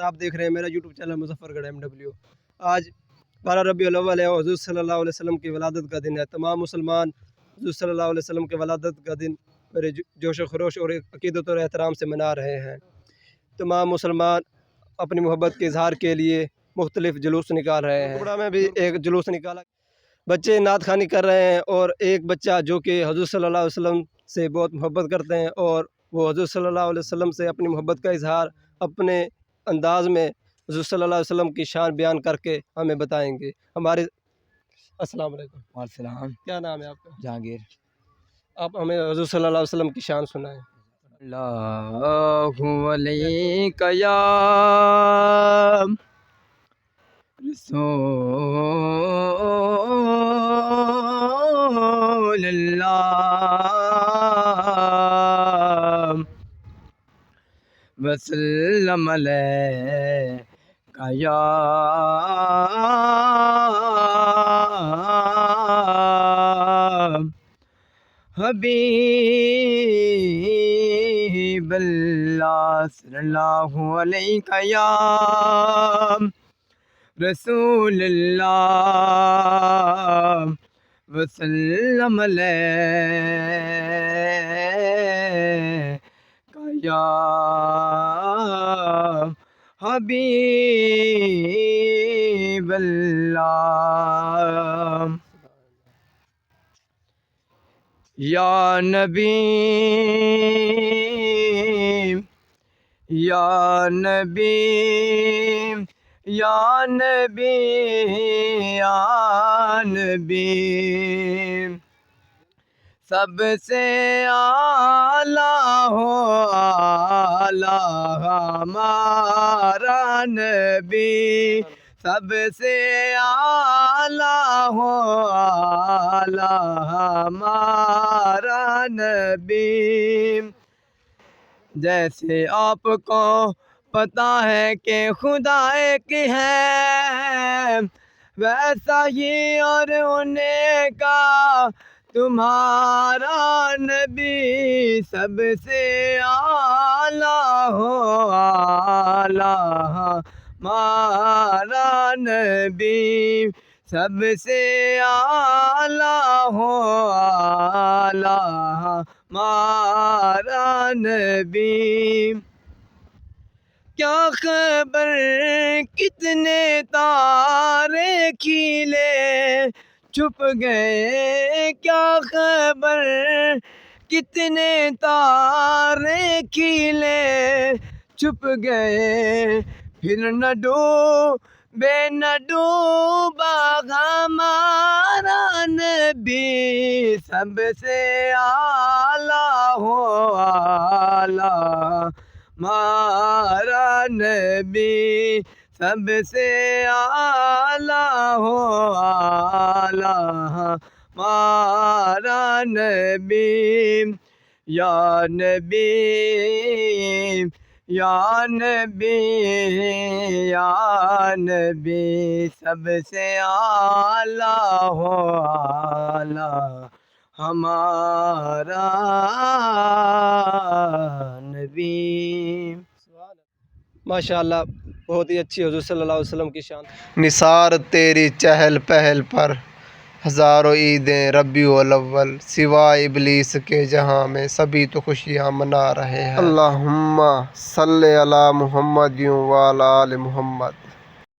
آپ دیکھ رہے ہیں میرا یوٹیوب چینل مظفر گڑھ MW۔ آج 12 ربیع الاول ہے اور حضور صلی اللہ علیہ وسلم کی ولادت کا دن ہے۔ تمام مسلمان حضور صلی اللہ علیہ وسلم کی ولادت کا دن بڑے جوش و خروش اور عقیدت اور احترام سے منا رہے ہیں۔ تمام مسلمان اپنی محبت کے اظہار کے لیے مختلف جلوس نکال رہے ہیں۔ ٹکڑا میں بھی ایک جلوس نکالا، بچے نعت خوانی کر رہے ہیں اور ایک بچہ جو کہ حضور صلی اللہ علیہ وسلم سے بہت محبت کرتے ہیں اور وہ حضور صلی اللہ علیہ وسلم سے اپنی محبت کا اظہار اپنے انداز میں حضور صلی اللہ علیہ وسلم کی شان بیان کر کے ہمیں بتائیں گے۔ ہمارے السلام علیکم۔ وعلیکم السلام۔ کیا نام ہے آپ کا؟ جہانگیر۔ آپ ہمیں حضور صلی اللہ علیہ وسلم کی شان سنائیں۔ اللہ علیک یا رسول اللہ وسلم علیک یا حبیب اللہ صلی اللہ علیہ یا رسول اللہ وسلم علیہ یا حبیب اللہ یا نبی یا نبی یا نبی یا نبی سب سے اعلیٰ ہو اعلیٰ ہمارا نبی سب سے اعلیٰ ہو اعلیٰ ہمارا نبی جیسے آپ کو پتہ ہے کہ خدا ایک ہے ویسا ہی اور انہیں کا تمہارا نبی سب سے اعلیٰ ہو اعلیٰ ہمارا نبی سب سے اعلیٰ ہو اعلیٰ ہمارا نبی کیا خبر کتنے تارے کھیلے چھپ گئے کیا خبر کتنے تارے کھیلے چھپ گئے پھر نہ ڈوبا ہمارا نبی سب سے اعلیٰ ہو اعلیٰ ہمارا نبی سب سے اعلیٰ ہو اعلیٰ ہمارا نبی یا نبی یا نبی یا نبی سب سے اعلیٰ ہو اعلیٰ ہمارا نبی۔ ماشاءاللہ بہت ہی اچھی حضور صلی اللہ علیہ وسلم کی شان۔ نثار تیری چہل پہل پر ہزاروں عیدیں ربیع الاول سوائے ابلیس کے جہاں میں سبھی تو خوشیاں منا رہے ہیں۔ اللہم صلی علی محمد و علی آل محمد۔